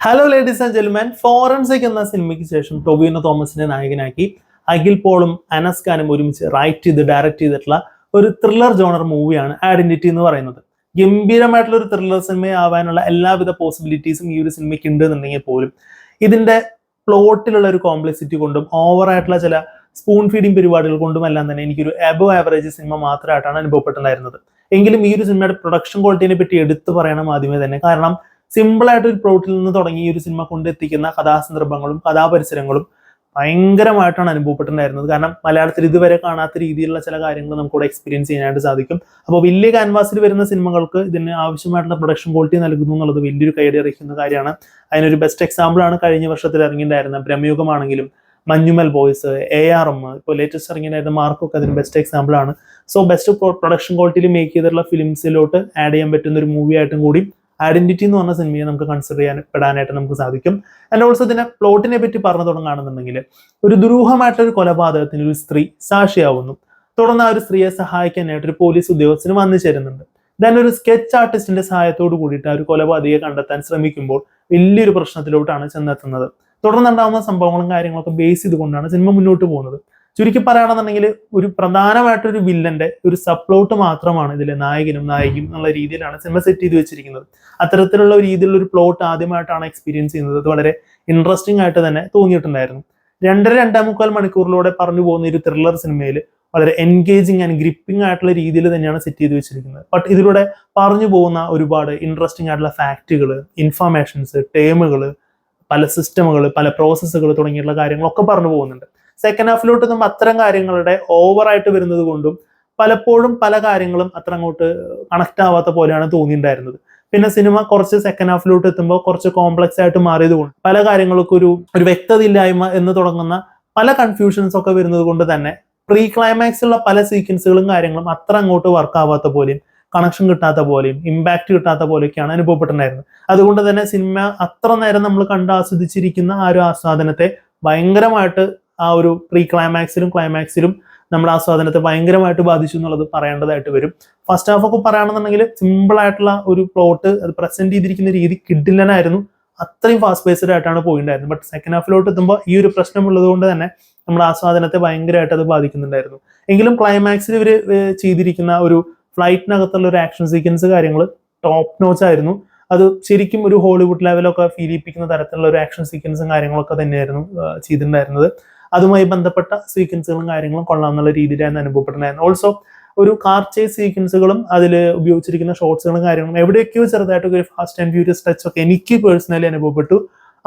Hello ladies and gentleman, forensic എന്ന സിനിമയ്ക്ക് ശേഷം ടൊവിനോ തോമസിനെ നായകനാക്കി അഖിൽ പോളും അനസ് ഖാനും ഒരുമിച്ച് ഡയറക്റ്റ് ചെയ്തിട്ടുള്ള ഒരു ത്രില്ലർ ജോണർ മൂവിയാണ് ഐഡന്റിറ്റി എന്ന് പറയുന്നത്. ഗംഭീരമായിട്ടുള്ള ഒരു ത്രില്ലർ സിനിമയാവാനുള്ള എല്ലാവിധ പോസിബിലിറ്റീസും ഈ ഒരു സിനിമയ്ക്ക് ഉണ്ട് എന്നുണ്ടെങ്കിൽ പോലും ഇതിന്റെ പ്ലോട്ടിലുള്ള ഒരു കോംപ്ലക്സിറ്റി കൊണ്ടും ഓവറായിട്ടുള്ള ചില സ്പൂൺ ഫീഡിങ് പരിപാടികൾ കൊണ്ടും എല്ലാം തന്നെ എനിക്കൊരു എബോ ആവറേജ് സിനിമ മാത്രമായിട്ടാണ് അനുഭവപ്പെട്ടുണ്ടായിരുന്നത്. എങ്കിലും ഈ ഒരു സിനിമയുടെ പ്രൊഡക്ഷൻ ക്വാളിറ്റിനെ പറ്റി എടുത്തു പറയണം ആദ്യമേ തന്നെ. കാരണം സിമ്പിൾ ആയിട്ട് ഒരു പ്ലോട്ടിൽ നിന്ന് തുടങ്ങി ഈ ഒരു സിനിമ കൊണ്ടെത്തിക്കുന്ന കഥാസന്ദർഭങ്ങളും കഥാപരിസരങ്ങളും ഭയങ്കരമായിട്ടാണ് അനുഭവപ്പെട്ടിട്ടുണ്ടായിരുന്നത്. കാരണം മലയാളത്തിൽ ഇതുവരെ കാണാത്ത രീതിയിലുള്ള ചില കാര്യങ്ങൾ നമുക്കിവിടെ എക്സ്പീരിയൻസ് ചെയ്യാനായിട്ട് സാധിക്കും. അപ്പോൾ വലിയ ക്യാൻവാസിൽ വരുന്ന സിനിമകൾക്ക് ഇതിന് ആവശ്യമായിട്ടുള്ള പ്രൊഡക്ഷൻ ക്വാളിറ്റി നൽകുന്നു എന്നുള്ളത് വലിയൊരു കൈയടി അറിയിക്കുന്ന കാര്യമാണ്. അതിനൊരു ബെസ്റ്റ് എക്സാമ്പിൾ ആണ് കഴിഞ്ഞ വർഷത്തിൽ ഇറങ്ങിയിട്ടുണ്ടായിരുന്ന ബ്രഹ്മയുഗമാണെങ്കിലും മഞ്ഞുമൽ ബോയ്സ്, ARM, ഇപ്പോൾ ലേറ്റസ്റ്റ് ഇറങ്ങിയിട്ടുണ്ടായിരുന്ന മാർക്കൊക്കെ അതിന് ബെസ്റ്റ് എക്സാമ്പിൾ ആണ്. സോ ബെസ്റ്റ് പ്രൊഡക്ഷൻ ക്വാളിറ്റിയിൽ മേക്ക് ചെയ്തിട്ടുള്ള ഫിലിംസിലോട്ട് ആഡ് ചെയ്യാൻ പറ്റുന്ന ഒരു മൂവി ആയിട്ടും കൂടി ഐഡന്റിറ്റി എന്ന് പറഞ്ഞ സിനിമയെ നമുക്ക് കൺസിഡർ പെടാനായിട്ട് നമുക്ക് സാധിക്കും. ആൻഡ് ഓൾസോ ഇതിന്റെ പ്ലോട്ടിനെ പറ്റി പറഞ്ഞു തുടങ്ങുകയാണെന്നുണ്ടെങ്കിൽ, ഒരു ദുരൂഹമായിട്ടൊരു കൊലപാതകത്തിന് ഒരു സ്ത്രീ സാക്ഷിയാവുന്നു. തുടർന്ന് ആ ഒരു സ്ത്രീയെ സഹായിക്കാനായിട്ട് ഒരു പോലീസ് ഉദ്യോഗസ്ഥന് വന്നു ചേരുന്നുണ്ട്. ദെൻ ഒരു സ്കെച്ച് ആർട്ടിസ്റ്റിന്റെ സഹായത്തോട് കൂടിയിട്ട് ആ ഒരു കൊലപാതകയെ കണ്ടെത്താൻ ശ്രമിക്കുമ്പോൾ വലിയൊരു പ്രശ്നത്തിലോട്ടാണ് ചെന്നെത്തുന്നത്. തുടർന്നുണ്ടാകുന്ന സംഭവങ്ങളും കാര്യങ്ങളൊക്കെ ബേസ് ചെയ്തുകൊണ്ടാണ് സിനിമ മുന്നോട്ട് പോകുന്നത്. ചുരുക്കി പറയുകയാണെന്നുണ്ടെങ്കിൽ ഒരു പ്രധാനമായിട്ടൊരു വില്ലന്റെ ഒരു സബ്പ്ലോട്ട് മാത്രമാണ് ഇതിലെ നായകനും നായികയും എന്നുള്ള രീതിയിലാണ് സിനിമ സെറ്റ് ചെയ്ത് വെച്ചിരിക്കുന്നത്. അത്തരത്തിലുള്ള ഒരു രീതിയിലുള്ള ഒരു പ്ലോട്ട് ആദ്യമായിട്ടാണ് എക്സ്പീരിയൻസ് ചെയ്യുന്നത്. അത് വളരെ ഇൻട്രസ്റ്റിംഗ് ആയിട്ട് തന്നെ തോന്നിയിട്ടുണ്ടായിരുന്നു. 2.5 മണിക്കൂറിലൂടെ പറഞ്ഞു പോകുന്ന ഒരു ത്രില്ലർ സിനിമയിൽ വളരെ എൻഗേജിങ് ആൻഡ് ഗ്രിപ്പിംഗ് ആയിട്ടുള്ള രീതിയിൽ തന്നെയാണ് സെറ്റ് ചെയ്ത് വെച്ചിരിക്കുന്നത്. ബട്ട് ഇതിലൂടെ പറഞ്ഞു പോകുന്ന ഒരുപാട് ഇൻട്രസ്റ്റിംഗ് ആയിട്ടുള്ള ഫാക്റ്റുകൾ, ഇൻഫർമേഷൻസ്, ടേമുകൾ, പല സിസ്റ്റമുകൾ, പല പ്രോസസ്സുകൾ തുടങ്ങിയിട്ടുള്ള കാര്യങ്ങളൊക്കെ പറഞ്ഞു പോകുന്നുണ്ട്. സെക്കൻഡ് ഹാഫിലോട്ട് എത്തുമ്പോൾ അത്തരം കാര്യങ്ങളുടെ ഓവറായിട്ട് വരുന്നത് കൊണ്ടും പലപ്പോഴും പല കാര്യങ്ങളും അത്ര അങ്ങോട്ട് കണക്ട് ആവാത്ത പോലെയാണ് തോന്നിയിട്ടുണ്ടായിരുന്നത്. പിന്നെ സിനിമ കുറച്ച് സെക്കൻഡ് ഹാഫിലോട്ട് എത്തുമ്പോൾ കുറച്ച് കോംപ്ലക്സ് ആയിട്ട് മാറിയത് കൊണ്ട് പല കാര്യങ്ങൾക്കും ഒരു വ്യക്തത ഇല്ലായ്മ എന്ന് തുടങ്ങുന്ന പല കൺഫ്യൂഷൻസ് ഒക്കെ വരുന്നത് കൊണ്ട് തന്നെ പ്രീ ക്ലൈമാക്സിലുള്ള പല സീക്വൻസുകളും കാര്യങ്ങളും അത്ര അങ്ങോട്ട് വർക്ക് ആവാത്ത പോലെയും കണക്ഷൻ കിട്ടാത്ത പോലെയും ഇമ്പാക്ട് കിട്ടാത്ത പോലെയൊക്കെയാണ് അനുഭവപ്പെട്ടിട്ടുണ്ടായിരുന്നത്. അതുകൊണ്ട് തന്നെ സിനിമ അത്ര നേരം നമ്മൾ കണ്ട് ആസ്വദിച്ചിരിക്കുന്ന ആ ഒരു ആസ്വാദനത്തെ ഭയങ്കരമായിട്ട് ആ ഒരു പ്രീ ക്ലൈമാക്സിലും ക്ലൈമാക്സിലും നമ്മുടെ ആസ്വാദനത്തെ ഭയങ്കരമായിട്ട് ബാധിച്ചു എന്നുള്ളത് പറയേണ്ടതായിട്ട് വരും. ഫസ്റ്റ് ഹാഫ് ഒക്കെ പറയുകയാണെന്നുണ്ടെങ്കിൽ സിമ്പിൾ ആയിട്ടുള്ള ഒരു പ്ലോട്ട് അത് പ്രസന്റ് ചെയ്തിരിക്കുന്ന രീതി കിഡിലനായിരുന്നു. അത്രയും ഫാസ്റ്റ് പേസ്ഡ് ആയിട്ടാണ് പോയിട്ടുണ്ടായിരുന്നത്. ബട്ട് സെക്കൻഡ് ഹാഫിലോട്ട് എത്തുമ്പോൾ ഈ ഒരു പ്രശ്നമുള്ളത് കൊണ്ട് തന്നെ നമ്മുടെ ആസ്വാദനത്തെ ഭയങ്കരമായിട്ട് അത് ബാധിക്കുന്നുണ്ടായിരുന്നു. എങ്കിലും ക്ലൈമാക്സിൽ ഇവർ ചെയ്തിരിക്കുന്ന ഒരു ഫ്ലൈറ്റിനകത്തുള്ള ഒരു ആക്ഷൻ സീക്വൻസ് കാര്യങ്ങൾ ടോപ്പ് നോച്ച് ആയിരുന്നു. അത് ശരിക്കും ഒരു ഹോളിവുഡ് ലെവലൊക്കെ ഫീൽ ചെയ്യിപ്പിക്കുന്ന തരത്തിലുള്ള ഒരു ആക്ഷൻ സീക്വൻസും കാര്യങ്ങളൊക്കെ തന്നെയായിരുന്നു ചെയ്തിട്ടുണ്ടായിരുന്നത്. അതുമായി ബന്ധപ്പെട്ട സീക്വൻസുകളും കാര്യങ്ങളും കൊള്ളാമെന്നുള്ള രീതിയിലായിരുന്നു അനുഭവപ്പെട്ടിട്ടുണ്ടായിരുന്നു. ഓൾസോ ഒരു കാർ ചേസ് സീക്വൻസുകളും അതിൽ ഉപയോഗിച്ചിരിക്കുന്ന ഷോട്ട്സുകളും കാര്യങ്ങളും എവിടെയൊക്കെയോ ചെറുതായിട്ടൊക്കെ ഒരു ഫാസ്റ്റ് ആൻഡ് ഫ്യൂരിയസ് ടച്ച് ഒക്കെ എനിക്ക് പേഴ്സണലി അനുഭവപ്പെട്ടു.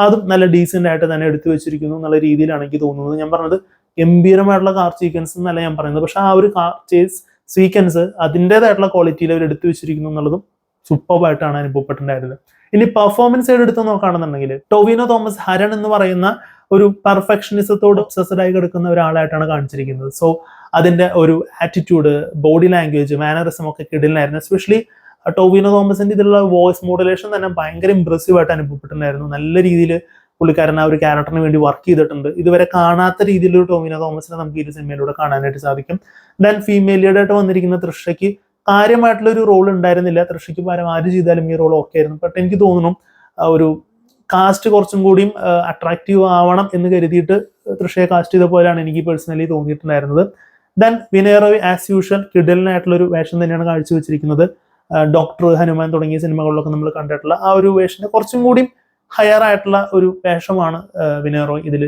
അതും നല്ല ഡീസെന്റ് ആയിട്ട് തന്നെ എടുത്തു വെച്ചിരിക്കുന്നു എന്നുള്ള രീതിയിലാണ് എനിക്ക് തോന്നുന്നത്. ഞാൻ പറഞ്ഞത് ഗംഭീരമായിട്ടുള്ള കാർ സീക്വൻസ് എന്നല്ല ഞാൻ പറയുന്നത്, പക്ഷെ ആ ഒരു കാർ ചേസ് സീക്വൻസ് അതിൻ്റെതായിട്ടുള്ള ക്വാളിറ്റിയിൽ അവർ എടുത്തു വെച്ചിരിക്കുന്നു എന്നുള്ളതും സൂപ്പർബായിട്ടാണ് അനുഭവപ്പെട്ടിട്ടുണ്ടായിരുന്നത്. ഇനി പെർഫോമൻസ് സൈഡ് എടുത്ത് നോക്കുകയാണെന്നുണ്ടെങ്കിൽ ടൊവിനോ തോമസ് ഹരൺ എന്ന് പറയുന്ന ഒരു പെർഫെക്ഷനിസത്തോട് ഒബ്സസ്ഡ് ആയി കിടക്കുന്ന ഒരാളായിട്ടാണ് കാണിച്ചിരിക്കുന്നത്. സോ അതിന്റെ ഒരു ആറ്റിറ്റ്യൂഡ്, ബോഡി ലാംഗ്വേജ്, മാനറിസം ഒക്കെ കിടലിനായിരുന്നു. എസ്പെഷ്യലി ടൊവിനോ തോമസിന്റെ ഇതിലുള്ള വോയിസ് മോഡുലേഷൻ തന്നെ ഭയങ്കര ഇംപ്രസീവ് ആയിട്ട് അനുഭവപ്പെട്ടിട്ടുണ്ടായിരുന്നു. നല്ല രീതിയിൽ പുള്ളിക്കാരൻ ആ ഒരു ക്യാരക്ടറിന് വേണ്ടി വർക്ക് ചെയ്തിട്ടുണ്ട്. ഇതുവരെ കാണാത്ത രീതിയിലൊരു ടൊവിനോ തോമസിനെ നമുക്ക് ഈ ഒരു സിനിമയിലൂടെ കാണാനായിട്ട് സാധിക്കും. ദെൻ ഫീമെയിൽ ലീഡായിട്ട് വന്നിരിക്കുന്ന തൃഷയ്ക്ക് കാര്യമായിട്ടുള്ള ഒരു റോൾ ഉണ്ടായിരുന്നില്ല. തൃഷയ്ക്ക് പകരം ആര് ചെയ്താലും ഈ റോൾ ഓക്കെ ആയിരുന്നു. ബട്ട് എനിക്ക് തോന്നുന്നു ഒരു കാസ്റ്റ് കുറച്ചും കൂടിയും അട്രാക്റ്റീവ് ആവണം എന്ന് കരുതിയിട്ട് തൃഷയെ കാസ്റ്റ് ചെയ്ത പോലെയാണ് എനിക്ക് പേഴ്സണലി തോന്നിയിട്ടുണ്ടായിരുന്നത്. Then Vinay Roy as usual കിഡലിനായിട്ടുള്ള ഒരു വേഷം തന്നെയാണ് കാഴ്ചവെച്ചിരിക്കുന്നത്. ഡോക്ടർ, ഹനുമാൻ തുടങ്ങിയ സിനിമകളിലൊക്കെ നമ്മൾ കണ്ടിട്ടുള്ള ആ ഒരു വേഷന്റെ കുറച്ചും കൂടി ഹയർ ആയിട്ടുള്ള ഒരു വേഷമാണ് വിനയ് റോയ് ഇതിൽ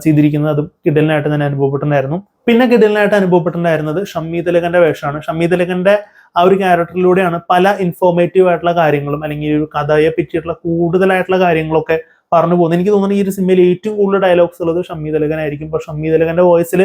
ചെയ്തിരിക്കുന്നത്. അതും കിഡലിനായിട്ട് തന്നെ അനുഭവപ്പെട്ടിട്ടുണ്ടായിരുന്നു. പിന്നെ കിഡലിനായിട്ട് അനുഭവപ്പെട്ടിട്ടുണ്ടായിരുന്നത് ഷമ്മി തിലകന്റെ വേഷമാണ്. ഷമ്മി തിലകന്റെ ആ ഒരു ക്യാരക്ടറിലൂടെയാണ് പല ഇൻഫോർമേറ്റീവ് ആയിട്ടുള്ള കാര്യങ്ങളും അല്ലെങ്കിൽ ഒരു കഥയെ പറ്റിയിട്ടുള്ള കൂടുതലായിട്ടുള്ള കാര്യങ്ങളൊക്കെ പറഞ്ഞു പോകുന്നത്. എനിക്ക് തോന്നുന്നു ഈ ഒരു സിനിമയിൽ ഏറ്റവും കൂടുതൽ ഡയലോഗ്സ് ഉള്ളത് ഷമ്മി തിലകനായിരിക്കും. പക്ഷെ ഷമ്മി തിലകന്റെ വോയിസിൽ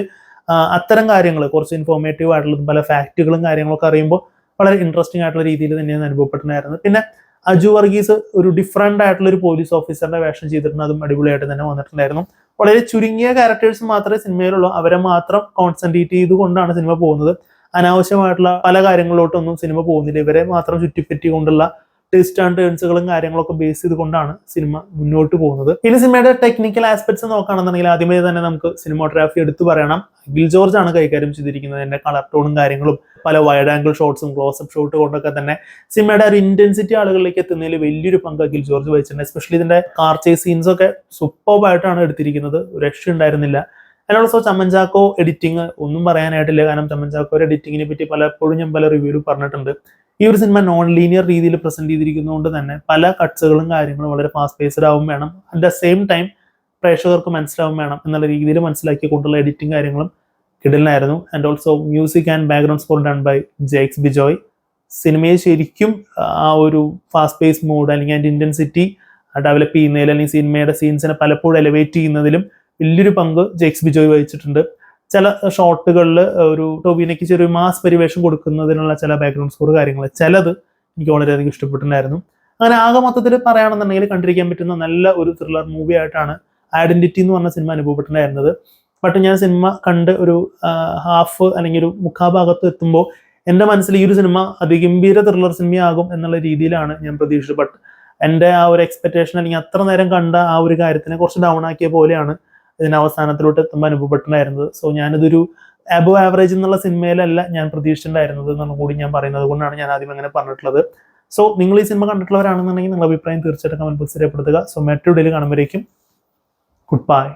അത്തരം കാര്യങ്ങൾ കുറച്ച് ഇൻഫോർമേറ്റീവ് ആയിട്ടുള്ളതും പല ഫാക്റ്റുകളും കാര്യങ്ങളൊക്കെ അറിയുമ്പോൾ വളരെ ഇൻട്രസ്റ്റിംഗ് ആയിട്ടുള്ള രീതിയിൽ തന്നെയാണ് അനുഭവപ്പെട്ടിട്ടുണ്ടായിരുന്നത്. പിന്നെ അജു വർഗീസ് ഒരു ഡിഫറെന്റ് ആയിട്ടുള്ള ഒരു പോലീസ് ഓഫീസറിന്റെ വേഷം ചെയ്തിട്ടുണ്ട്. അതും അടിപൊളിയായിട്ട് തന്നെ വന്നിട്ടുണ്ടായിരുന്നു. വളരെ ചുരുങ്ങിയ ക്യാരക്ടേഴ്സ് മാത്രമേ സിനിമയിലുള്ളൂ. അവരെ മാത്രം കോൺസെൻട്രേറ്റ് ചെയ്തുകൊണ്ടാണ് സിനിമ പോകുന്നത്. അനാവശ്യമായിട്ടുള്ള പല കാര്യങ്ങളിലോട്ടൊന്നും സിനിമ പോകുന്നില്ല. ഇവരെ മാത്രം ചുറ്റിപ്പറ്റിക്കൊണ്ടുള്ള ട്വിസ്റ്റ് ആൻഡ് ടേൺസുകളും കാര്യങ്ങളൊക്കെ ബേസ് ചെയ്തുകൊണ്ടാണ് സിനിമ മുന്നോട്ട് പോകുന്നത്. ഇനി സിനിമയുടെ ടെക്നിക്കൽ ആസ്പെക്ട്സ് നോക്കുകയാണെന്നുണ്ടെങ്കിൽ ആദ്യമേ തന്നെ നമുക്ക് സിനിമോഗ്രാഫി എടുത്തു പറയണം. അഖിൽ ജോർജ് ആണ് കൈകാര്യം ചെയ്തിരിക്കുന്നത്. അതിന്റെ കളർ ടോണും കാര്യങ്ങളും പല വൈഡ് ആംഗിൾ ഷോട്ട്സും ക്ലോസപ്പ് ഷോട്ട് കൊണ്ടൊക്കെ തന്നെ സിനിമയുടെ ഒരു ഇന്റൻസിറ്റി ആളുകളിലേക്ക് എത്തുന്നതിൽ വലിയൊരു പങ്ക് അഖിൽ ജോർജ് വഹിച്ചിട്ടുണ്ട്. എസ്പെഷ്യലി ഇതിന്റെ കാർ ചേസ് സീൻസ് ഒക്കെ സൂപ്പർബായിട്ടാണ് എടുത്തിരിക്കുന്നത്. ഒരു രക്ഷ ഉണ്ടായിരുന്നില്ല. And also Chamman Chacko editing ഒന്നും പറയാനായിട്ടില്ല. കാരണം ചമ്മൻ ചാക്കോയുടെ എഡിറ്റിങ്ങിനെ പറ്റി പലപ്പോഴും ഞാൻ പല റിവ്യൂവിൽ പറഞ്ഞിട്ടുണ്ട്. ഈ ഒരു സിനിമ നോൺ ലീനിയർ രീതിയിൽ പ്രസന്റ് ചെയ്തിരിക്കുന്നതുകൊണ്ട് തന്നെ പല കട്ട്സുകളും കാര്യങ്ങളും വളരെ ഫാസ്റ്റ് പേസ്ഡ് ആവും വേണം. അറ്റ് ദ സെയിം ടൈം പ്രേക്ഷകർക്ക് മനസ്സിലാവും വേണം എന്നുള്ള രീതിയിൽ മനസ്സിലാക്കിക്കൊണ്ടുള്ള എഡിറ്റിംഗ് കാര്യങ്ങളും കിടലായിരുന്നു. And also music and background score done by Jakes Bijoy. സിനിമയെ ശരിക്കും ആ ഒരു ഫാസ്റ്റ് പേസ് മൂഡ് അല്ലെങ്കിൽ അതിൻ്റെ ഇന്റൻസിറ്റി ഡെവലപ്പ് ചെയ്യുന്നതിൽ അല്ലെങ്കിൽ സിനിമയുടെ സീൻസിനെ പലപ്പോഴും എലിവേറ്റ് ചെയ്യുന്നതിലും വലിയൊരു പങ്ക് ജെയ്ക്സ് ബിജോയ് വഹിച്ചിട്ടുണ്ട്. ചില ഷോട്ടുകളിൽ ഒരു ടോവിനോയ്ക്ക് ചെറിയ മാസ് പരിവേഷം കൊടുക്കുന്നതിനുള്ള ചില ബാക്ക്ഗ്രൗണ്ട് സ്കോർ കാര്യങ്ങൾ ചിലത് എനിക്ക് വളരെയധികം ഇഷ്ടപ്പെട്ടിട്ടുണ്ടായിരുന്നു. അങ്ങനെ ആകെ മൊത്തത്തിൽ പറയുകയാണെന്നുണ്ടെങ്കിൽ കണ്ടിരിക്കാൻ പറ്റുന്ന നല്ല ഒരു ത്രില്ലർ മൂവി ആയിട്ടാണ് ഐഡന്റിറ്റി എന്ന് പറഞ്ഞ സിനിമ അനുഭവപ്പെട്ടിട്ടുണ്ടായിരുന്നത്. ബട്ട് ഞാൻ സിനിമ കണ്ട് ഒരു ഹാഫ് അല്ലെങ്കിൽ ഒരു മുക്കാഭാഗത്ത് എത്തുമ്പോൾ എൻ്റെ മനസ്സിൽ ഈ ഒരു സിനിമ അതിഗംഭീര ത്രില്ലർ സിനിമയാകും എന്നുള്ള രീതിയിലാണ് ഞാൻ പ്രതീക്ഷിച്ചത്. ബട്ട് എൻ്റെ ആ ഒരു എക്സ്പെക്ടേഷൻ അല്ലെങ്കിൽ അത്ര നേരം കണ്ട ആ ഒരു കാര്യത്തിനെ കുറച്ച് ഡൗൺ ആക്കിയ പോലെയാണ് ഇതിന് അവസാനത്തിലോട്ട് എത്തുമ്പോൾ അനുഭവപ്പെട്ടിട്ടുണ്ടായിരുന്നത്. സോ ഞാനിതൊരു അബോ ആവറേജ് എന്നുള്ള സിനിമയിലല്ല ഞാൻ പ്രതീക്ഷിച്ചിട്ടുണ്ടായിരുന്നത് എന്നുള്ള കൂടി ഞാൻ പറയുന്നത് കൊണ്ടാണ് ഞാൻ ആദ്യം അങ്ങനെ പറഞ്ഞിട്ടുള്ളത്. സോ നിങ്ങൾ ഈ സിനിമ കണ്ടിട്ടുള്ളവരാണെന്നുണ്ടെങ്കിൽ നിങ്ങളുടെ അഭിപ്രായം തീർച്ചയായിട്ടും കമന്റ് ബോക്സിൽ രേഖപ്പെടുത്തുക. സോ മറ്റൊരു വീഡിയോയിൽ കാണുമ്പോഴേക്കും ഗുഡ് ബൈ.